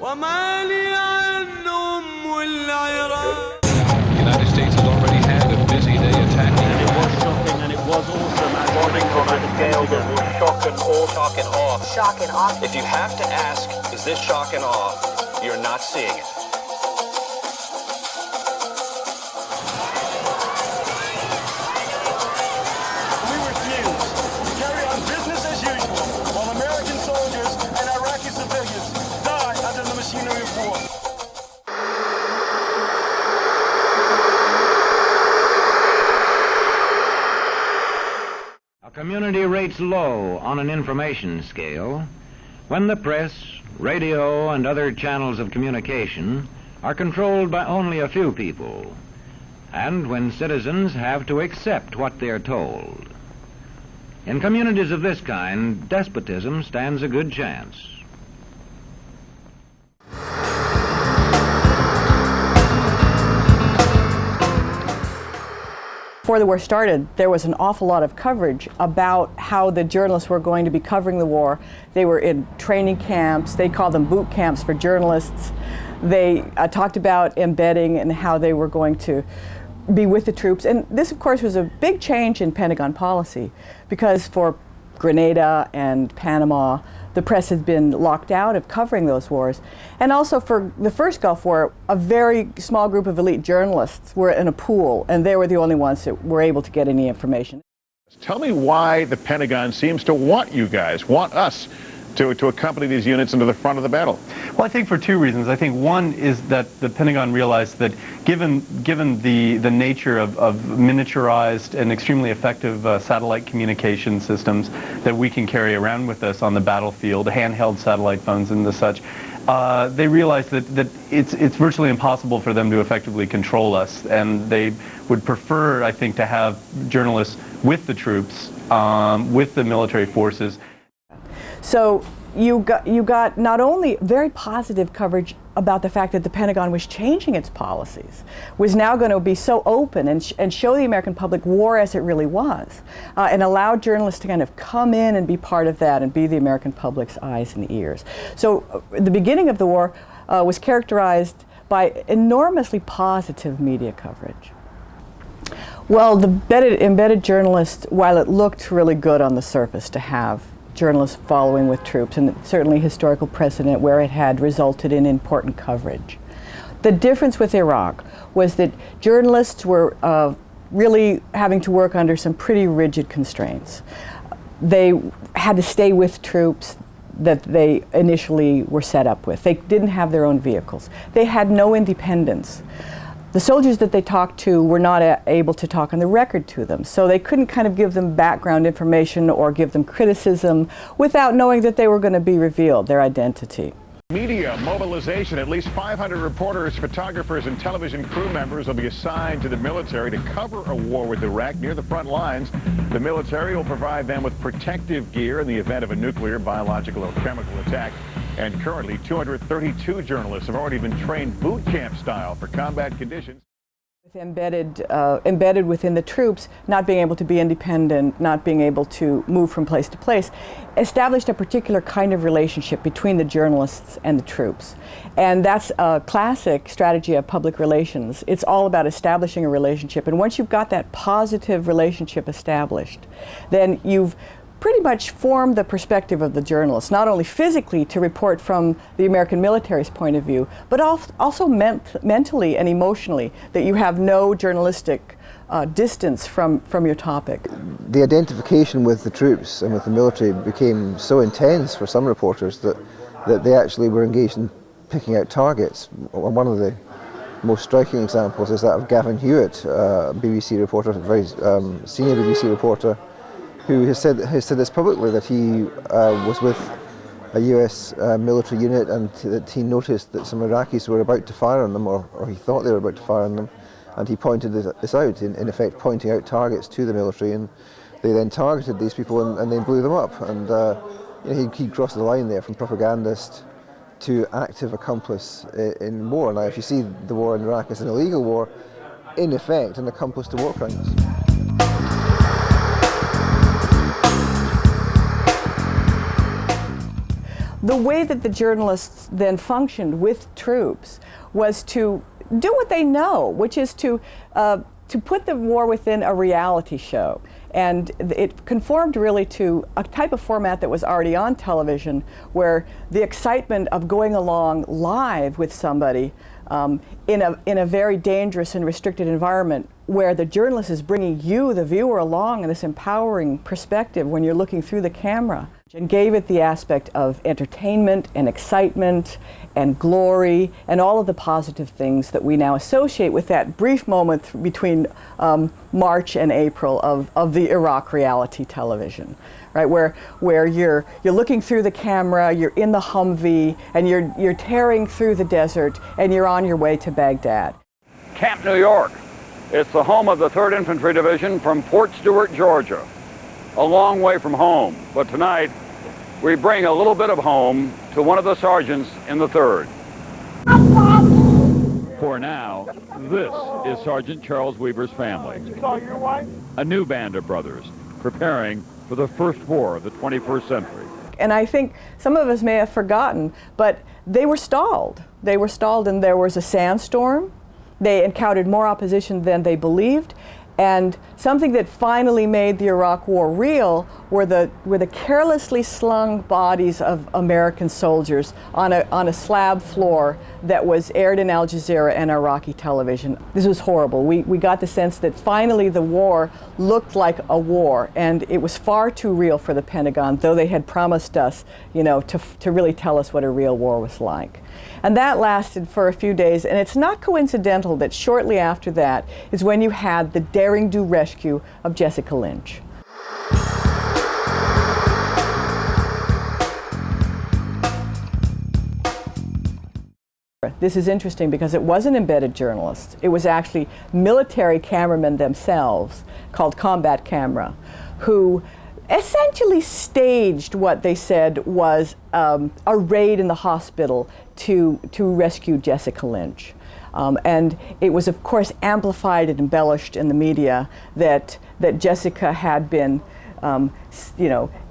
وما لي عنهم والعراق. The United States has already had a busy day attacking. And it was shocking and it was awesome. Morning on a scale that will shock and awe. Shock and awe. Shock and awe. If you have to ask, is this shock and awe, you're not seeing it. We refuse to carry on business as usual while American soldiers and Iraqi civilians die under the machinery of war. A community rates low on an information scale when the press, radio, and other channels of communication are controlled by only a few people, and when citizens have to accept what they're told. In communities of this kind, despotism stands a good chance. Before the war started, there was an awful lot of coverage about how the journalists were going to be covering the war. They were in training camps. They called them boot camps for journalists. They talked about embedding and how they were going to be with the troops. And this, of course, was a big change in Pentagon policy, because for Grenada and Panama, the press had been locked out of covering those wars. And also for the first Gulf War, a very small group of elite journalists were in a pool, and they were the only ones that were able to get any information. Tell me why the Pentagon seems to want you guys, want us, to accompany these units into the front of the battle. Well, I think for two reasons. I think one is that the Pentagon realized that given the nature of miniaturized and extremely effective satellite communication systems that we can carry around with us on the battlefield, handheld satellite phones and the such, they realized that it's virtually impossible for them to effectively control us, and they would prefer, I think, to have journalists with the troops, with the military forces. So you got not only very positive coverage about the fact that the Pentagon was changing its policies, was now going to be so open and show the American public war as it really was, and allow journalists to kind of come in and be part of that and be the American public's eyes and ears. So the beginning of the war was characterized by enormously positive media coverage. Well, the embedded journalists, while it looked really good on the surface to have journalists following with troops, and certainly historical precedent where it had resulted in important coverage. The difference with Iraq was that journalists were really having to work under some pretty rigid constraints. They had to stay with troops that they initially were set up with. They didn't have their own vehicles. They had no independence. The soldiers that they talked to were not able to talk on the record to them, so they couldn't kind of give them background information or give them criticism without knowing that they were going to be revealed, their identity. Media mobilization. At least 500 reporters, photographers, and television crew members will be assigned to the military to cover a war with Iraq near the front lines. The military will provide them with protective gear in the event of a nuclear, biological, or chemical attack. And currently, 232 journalists have already been trained boot camp style for combat conditions. Embedded within the troops, not being able to be independent, not being able to move from place to place, established a particular kind of relationship between the journalists and the troops. And that's a classic strategy of public relations. It's all about establishing a relationship. And once you've got that positive relationship established, then you've pretty much formed the perspective of the journalists, not only physically to report from the American military's point of view, but also mentally and emotionally, that you have no journalistic distance from your topic. The identification with the troops and with the military became so intense for some reporters that they actually were engaged in picking out targets. One of the most striking examples is that of Gavin Hewitt, a BBC reporter, a very senior BBC reporter, who has said this publicly, that he was with a US military unit and that he noticed that some Iraqis were about to fire on them, or he thought they were about to fire on them, and he pointed this out, in effect pointing out targets to the military, and they then targeted these people and they blew them up. And he crossed the line there from propagandist to active accomplice in war. Now, if you see the war in Iraq as an illegal war, in effect an accomplice to war crimes. the way that the journalists then functioned with troops was to do what they know, which is to put the war within a reality show. And it conformed really to a type of format that was already on television, where the excitement of going along live with somebody in a very dangerous and restricted environment, where the journalist is bringing you, the viewer, along in this empowering perspective when you're looking through the camera, and gave it the aspect of entertainment and excitement and glory and all of the positive things that we now associate with that brief moment between March and April of the Iraq reality television, right? Where you're looking through the camera, you're in the Humvee, and you're tearing through the desert, and you're on your way to Baghdad. Camp New York. It's the home of the 3rd Infantry Division from Fort Stewart, Georgia. A long way from home, but tonight we bring a little bit of home to one of the sergeants in the 3rd. For now, this is Sergeant Charles Weaver's family. A new band of brothers preparing for the first war of the 21st century. And I think some of us may have forgotten, but they were stalled. They were stalled, and there was a sandstorm. They encountered more opposition than they believed. And something that finally made the Iraq War real were the carelessly slung bodies of American soldiers on a slab floor that was aired in Al Jazeera and Iraqi television. This was horrible. We got the sense that finally the war looked like a war, and it was far too real for the Pentagon, though they had promised us, to really tell us what a real war was like. And that lasted for a few days, and it's not coincidental that shortly after that is when you had the daring-do rescue of Jessica Lynch. This is interesting because it wasn't embedded journalists. It was actually military cameramen themselves, called combat camera, who essentially staged what they said was a raid in the hospital to rescue Jessica Lynch. And it was, of course, amplified and embellished in the media that Jessica had been, in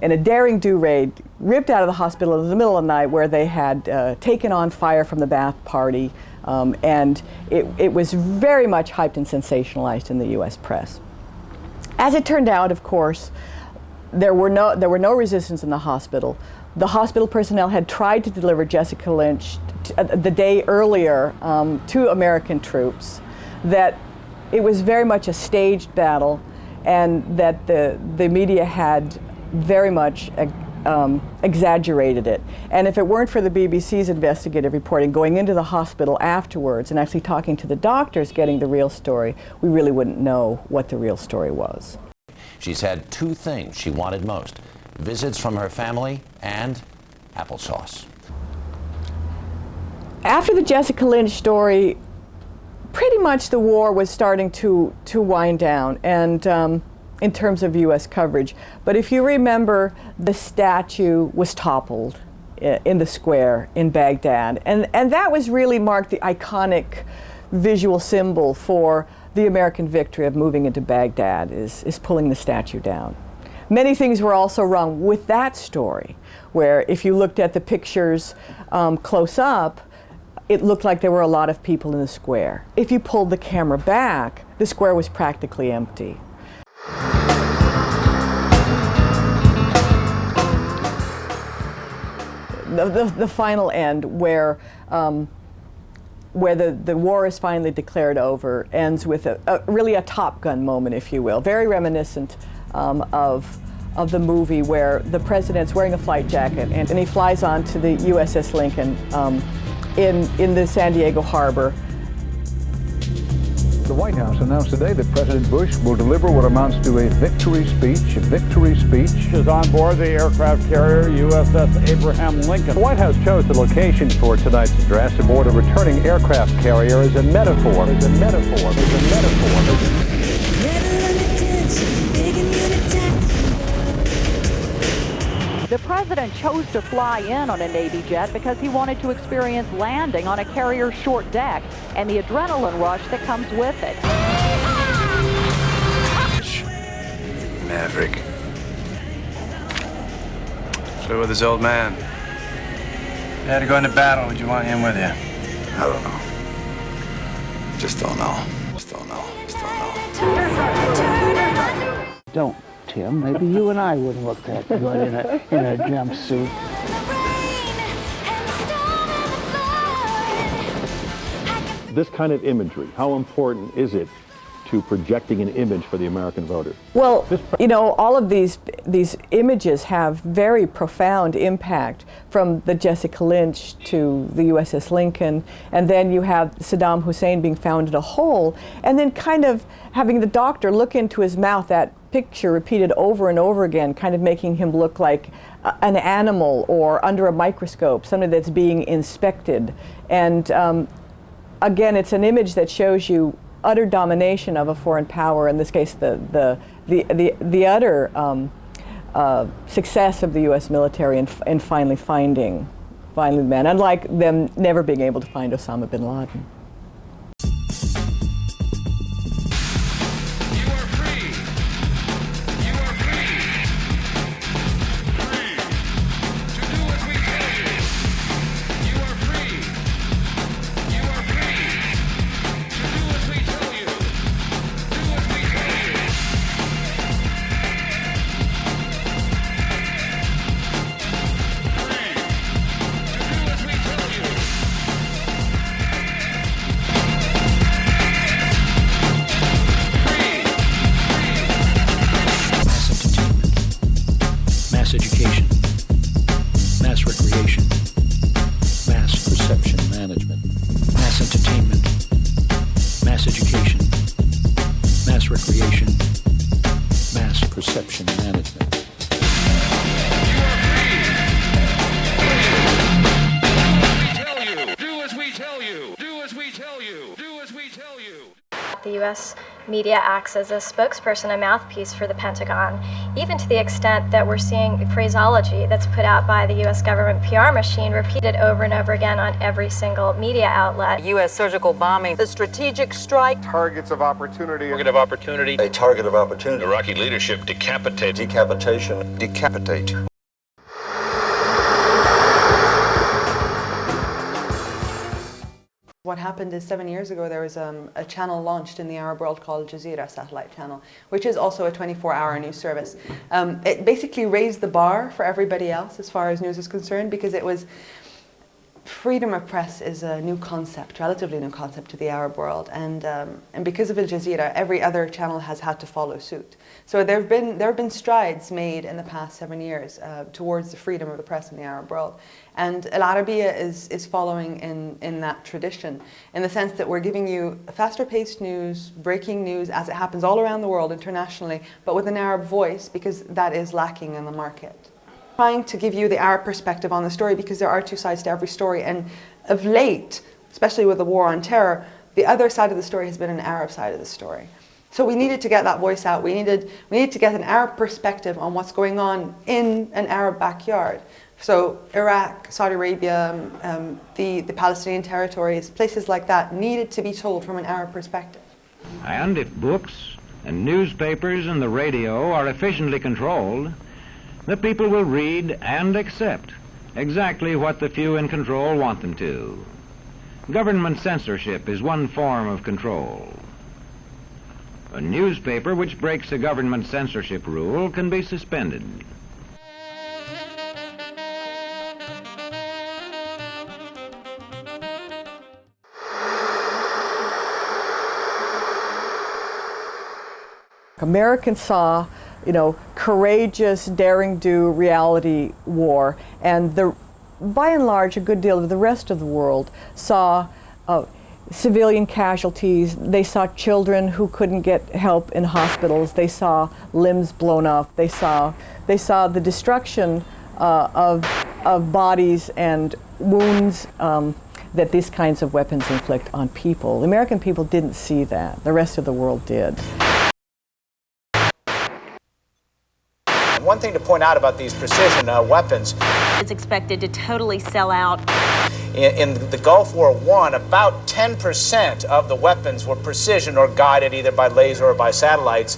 a daring-do raid, ripped out of the hospital in the middle of the night, where they had taken on fire from the bath party, and it was very much hyped and sensationalized in the U.S. press. As it turned out, of course, there were no resistance in the hospital. The hospital personnel had tried to deliver Jessica Lynch the day earlier to American troops, that it was very much a staged battle, and that the media had very much exaggerated it. And if it weren't for the BBC's investigative reporting, going into the hospital afterwards and actually talking to the doctors, getting the real story, we really wouldn't know what the real story was. She's had two things she wanted most: visits from her family and applesauce. After the Jessica Lynch story, pretty much the war was starting to wind down, and in terms of U.S. coverage. But if you remember, the statue was toppled in the square in Baghdad, and that was really marked the iconic visual symbol for the American victory of moving into Baghdad, is pulling the statue down. Many things were also wrong with that story, where if you looked at the pictures close up, it looked like there were a lot of people in the square. If you pulled the camera back, the square was practically empty. The final end, where the war is finally declared over, ends with really a Top Gun moment, if you will, very reminiscent of the movie, where the president's wearing a flight jacket and he flies onto the USS Lincoln in the San Diego harbor. The White House announced today that President Bush will deliver what amounts to a victory speech. A victory speech Is on board the aircraft carrier USS Abraham Lincoln. The White House chose the location for tonight's address aboard a returning aircraft carrier as a metaphor. The president chose to fly in on a Navy jet because he wanted to experience landing on a carrier's short deck and the adrenaline rush that comes with it. Maverick. Flew with his old man. you had to go into battle, would you want him with you? I don't know. Just don't know. Just don't know. Just don't know. Don't, Tim. Maybe you and I wouldn't look that good in a jumpsuit. This kind of imagery, how important is it to projecting an image for the American voter? Well, you know, all of these images have very profound impact, from the Jessica Lynch to the USS Lincoln, and then you have Saddam Hussein being found in a hole, and then kind of having the doctor look into his mouth, that picture repeated over and over again, kind of making him look like an animal or under a microscope, something that's being inspected. And again, it's an image that shows you utter domination of a foreign power, in this case the utter success of the U.S. military in finally finding the man, unlike them never being able to find Osama bin Laden. Mass education, mass recreation, mass perception management, mass entertainment, mass education, mass recreation, mass perception management. Do as we tell you. Do as we tell you. Do as we tell you. The U.S. media acts as a spokesperson, a mouthpiece for the Pentagon, even to the extent that we're seeing phraseology that's put out by the U.S. government PR machine repeated over and over again on every single media outlet. U.S. surgical bombing, the strategic strike. Targets of opportunity. Target of opportunity. A target of opportunity. Iraqi leadership decapitate. Decapitation. Decapitate. What happened is 7 years ago there was a channel launched in the Arab world called Jazeera satellite channel, which is also a 24-hour news service. It basically raised the bar for everybody else as far as news is concerned, because it was freedom of press is a new concept, relatively new concept to the Arab world, and because of Al Jazeera, every other channel has had to follow suit. So there have been strides made in the past 7 years towards the freedom of the press in the Arab world, and Al Arabiya is following in that tradition, in the sense that we're giving you faster paced news, breaking news as it happens all around the world internationally, but with an Arab voice, because that is lacking in the market. Trying to give you the Arab perspective on the story, because there are two sides to every story, and of late, especially with the war on terror, the other side of the story has been an Arab side of the story. So we needed to get that voice out. We needed to get an Arab perspective on what's going on in an Arab backyard. So Iraq, Saudi Arabia, the Palestinian territories, places like that needed to be told from an Arab perspective. And if books and newspapers and the radio are efficiently controlled, the people will read and accept exactly what the few in control want them to. Government censorship is one form of control. A newspaper which breaks a government censorship rule can be suspended. Americans saw, you know, courageous, daring-do reality war, and by and large, a good deal of the rest of the world saw civilian casualties. They saw children who couldn't get help in hospitals. They saw limbs blown off. They saw the destruction of bodies and wounds that these kinds of weapons inflict on people. The American people didn't see that. The rest of the world did. One thing to point out about these precision weapons, it's expected to totally sell out. In the Gulf War I, about 10% of the weapons were precision or guided either by laser or by satellites.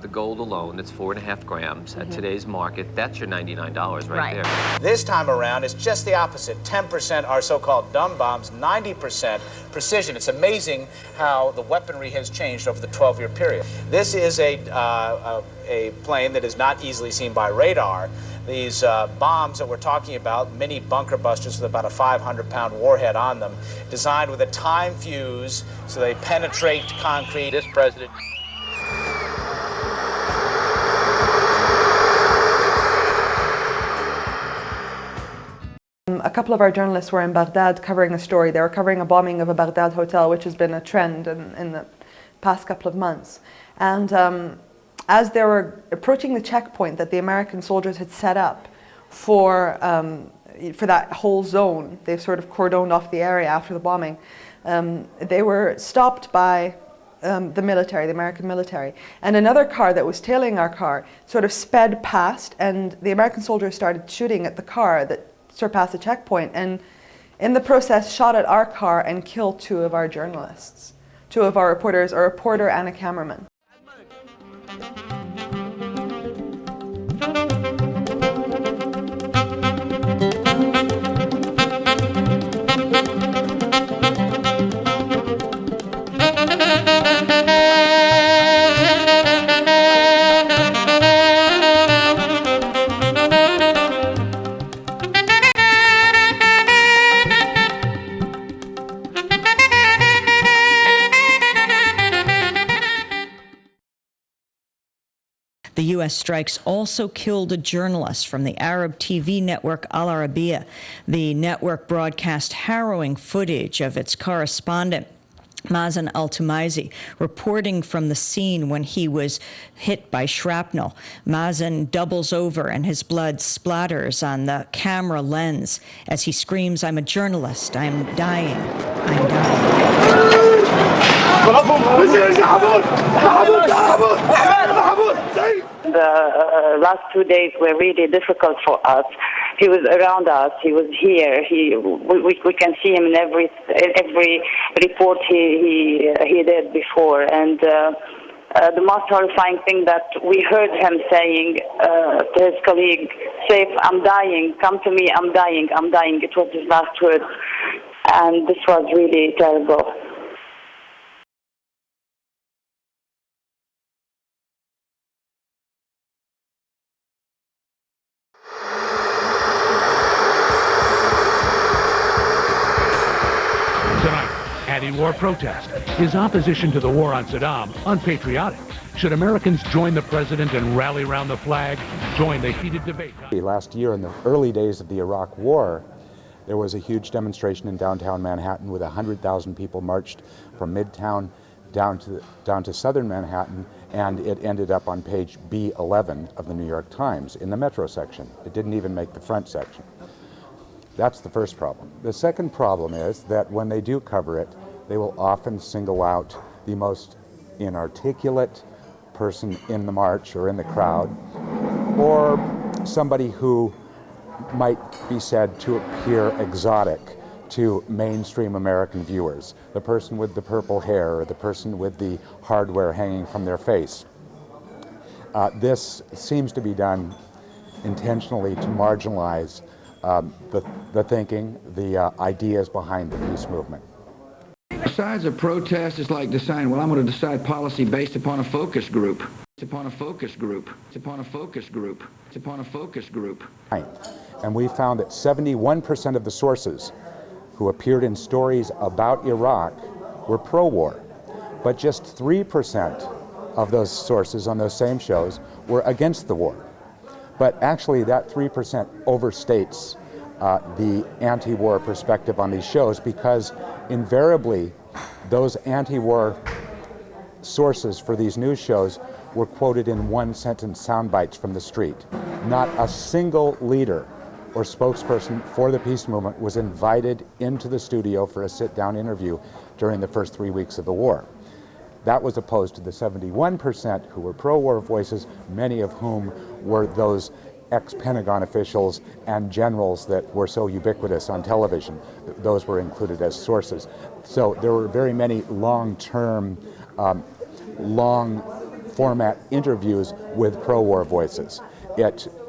The gold alone, that's 4.5 grams at today's market. That's your $99 right there. This time around, it's just the opposite. 10% are so-called dumb bombs, 90% precision. It's amazing how the weaponry has changed over the 12-year period. This is a plane that is not easily seen by radar. These bombs that we're talking about, mini bunker busters with about a 500-pound warhead on them, designed with a time fuse so they penetrate concrete. This president... A couple of our journalists were in Baghdad covering a story. They were covering a bombing of a Baghdad hotel, which has been a trend in the past couple of months. And as they were approaching the checkpoint that the American soldiers had set up for that whole zone, they've sort of cordoned off the area after the bombing, they were stopped by the military, the American military. And another car that was tailing our car sort of sped past, and the American soldiers started shooting at the car that surpassed the checkpoint, and in the process shot at our car and killed 2 of our journalists, 2 of our reporters, a reporter and a cameraman. The U.S. strikes also killed a journalist from the Arab TV network Al Arabiya. The network broadcast harrowing footage of its correspondent, Mazen Al-Tumaizi, reporting from the scene when he was hit by shrapnel. Mazen doubles over and his blood splatters on the camera lens as he screams, "I'm a journalist. I'm dying. I'm dying." The last 2 days were really difficult for us. He was around us. He was here. We can see him in every report he did before. And the most horrifying thing that we heard him saying to his colleague, "Saif, I'm dying. Come to me. I'm dying. I'm dying." It was his last words, and this was really terrible. Anti-war protest. His opposition to the war on Saddam, unpatriotic. Should Americans join the president and rally around the flag? Join the heated debate. Last year, in the early days of the Iraq War, there was a huge demonstration in downtown Manhattan with 100,000 people marched from Midtown down to southern Manhattan, and it ended up on page B11 of the New York Times in the metro section. It didn't even make the front section. That's the first problem. The second problem is that when they do cover it, they will often single out the most inarticulate person in the march or in the crowd, or somebody who might be said to appear exotic to mainstream American viewers. The person with the purple hair, or the person with the hardware hanging from their face. This seems to be done intentionally to marginalize the thinking, the ideas behind the peace movement. Besides a protest, it's like deciding, well, I'm going to decide policy based upon a focus group. It's upon a focus group. It's upon a focus group. It's upon a focus group. And we found that 71% of the sources who appeared in stories about Iraq were pro-war, but just 3% of those sources on those same shows were against the war. But actually that 3% overstates the anti-war perspective on these shows, because invariably those anti-war sources for these news shows were quoted in one-sentence sound bites from the street. Not a single leader or spokesperson for the peace movement was invited into the studio for a sit-down interview during the first 3 weeks of the war. That was opposed to the 71% who were pro-war voices, many of whom were those ex-Pentagon officials and generals that were so ubiquitous on television. Those were included as sources. So there were very many long-term, long format interviews with pro-war voices.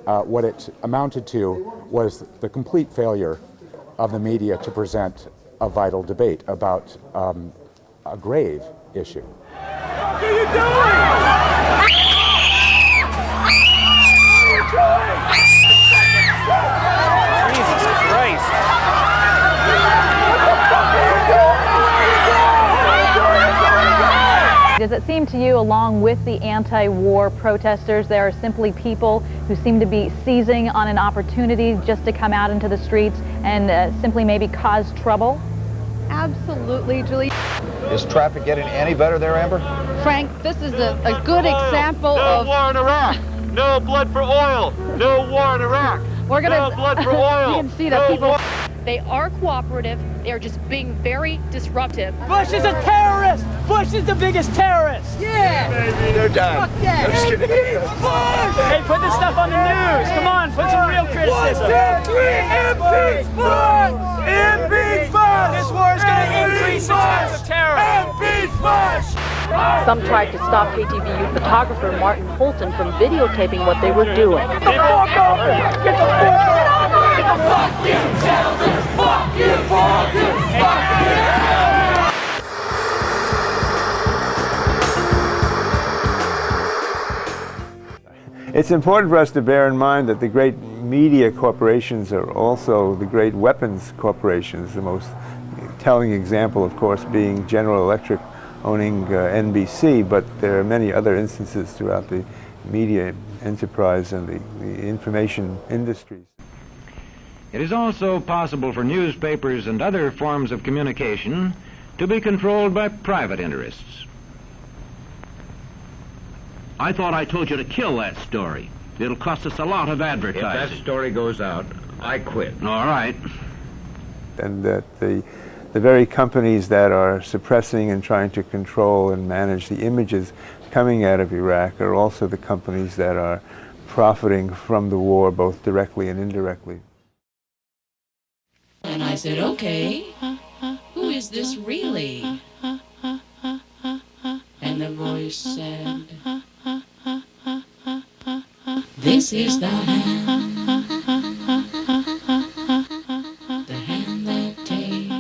What it amounted to was the complete failure of the media to present a vital debate about a grave issue. What are you doing? Jesus Christ. Does it seem to you, along with the anti-war protesters, there are simply people who seem to be seizing on an opportunity just to come out into the streets and simply maybe cause trouble? Absolutely, Julie. Is traffic getting any better there, Amber? Frank, this is a good example of... No war in Iraq. No blood for oil. No war in Iraq. We're gonna, no blood for oil. You can see that people... War. They are cooperative. They are just being very disruptive. Bush is a terrorist. Bush is the biggest terrorist. Yeah. Maybe they're done. Fuck yeah. I'm just kidding. Hey, put this stuff on the news. Come on, put some real criticism. 1, 2, 3, impeach Bush! Impeach Bush! This war is going to increase the chance of terror. Impeach Bush! Some tried to stop KTVU photographer Martin Holton from videotaping what they were doing. Get the fuck over! Get the fuck over! Fuck you, Shelton! Fuck you, Fulton! Fuck you! It's important for us to bear in mind that the great media corporations are also the great weapons corporations, the most telling example, of course, being General Electric owning NBC, but there are many other instances throughout the media enterprise and the information industries. It is also possible for newspapers and other forms of communication to be controlled by private interests. I thought I told you to kill that story. It'll cost us a lot of advertising. If that story goes out, I quit. All right. And that the very companies that are suppressing and trying to control and manage the images coming out of Iraq are also the companies that are profiting from the war, both directly and indirectly. And I said, okay, who is this really? And the voice said, this is the hand that takes.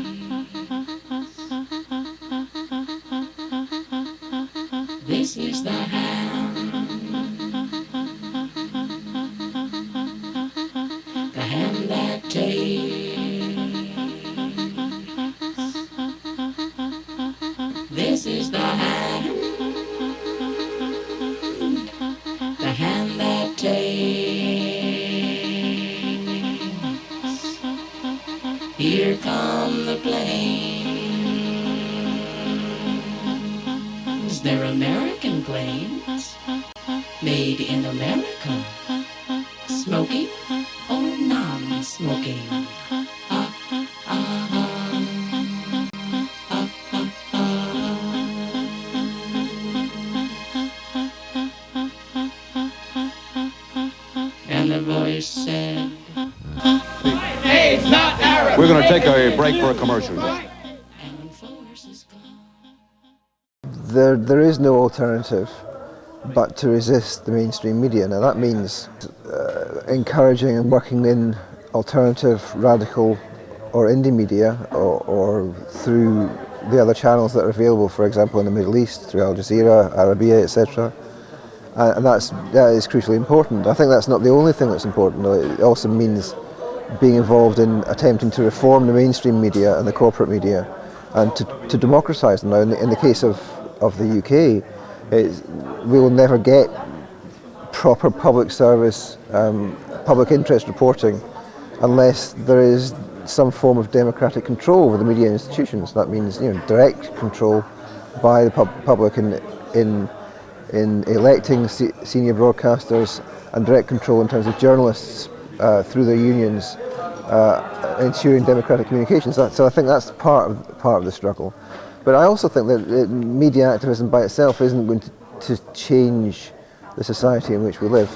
This is the hand that takes. This is the hand that takes. Here come the planes. They're American planes, made in America. Smoking or non-smoking? And the voice said, hey, it's not Arab. We're going to take a break for a commercial. There is no alternative but to resist the mainstream media. Now that means encouraging and working in alternative, radical or indie media or through the other channels that are available, for example in the Middle East, through Al Jazeera, Arabiya, etc. And that is crucially important. I think that's not the only thing that's important, though. It also means being involved in attempting to reform the mainstream media and the corporate media and to democratise them. Now in the case of the UK, we will never get proper public service, public interest reporting unless there is some form of democratic control over the media institutions. That means direct control by the public in electing senior broadcasters and direct control in terms of journalists through their unions, ensuring democratic communications. So I think that's part of the struggle. But I also think that media activism by itself isn't going to change the society in which we live,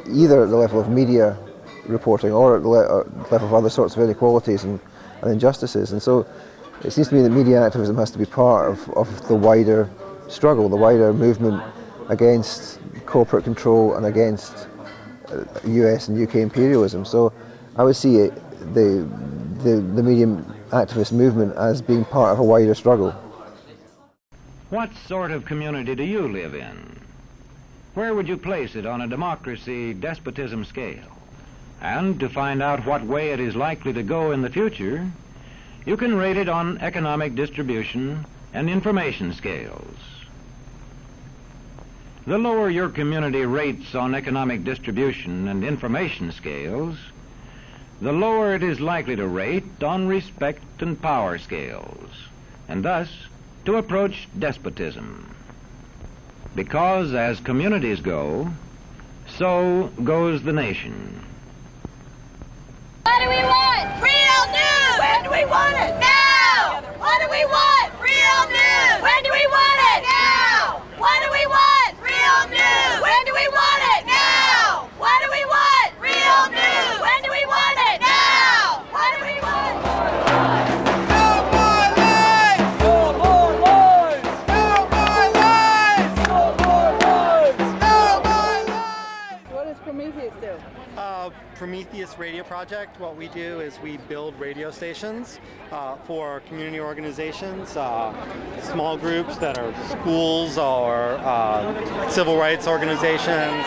either at the level of media reporting or at the level of other sorts of inequalities and injustices. And so it seems to me that media activism has to be part of the wider struggle, the wider movement against corporate control and against US and UK imperialism. So I would see the media activist movement as being part of a wider struggle. What sort of community do you live in? Where would you place it on a democracy-despotism scale? And to find out what way it is likely to go in the future, you can rate it on economic distribution and information scales. The lower your community rates on economic distribution and information scales, the lower it is likely to rate on respect and power scales, and thus to approach despotism. Because as communities go, so goes the nation. What do we want? Real news! When do we want it? Now! What do we want? Real news! When do we want it? Now! What do we want? Real news! When do we want it? Now! What do we want? Real news! When do we want it? Now! What do we want? No more lies! No more lies! No more lies! No more lies! No more lies! What does Prometheus do? Prometheus Radio Project, what we do is we build radio stations for community organizations, small groups that are schools or civil rights organizations.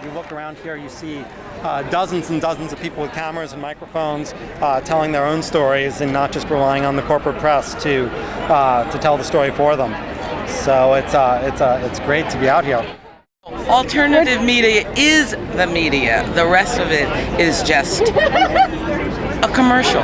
You look around here, you see dozens and dozens of people with cameras and microphones telling their own stories and not just relying on the corporate press to tell the story for them. So it's great to be out here. Alternative media is the media. The rest of it is just a commercial.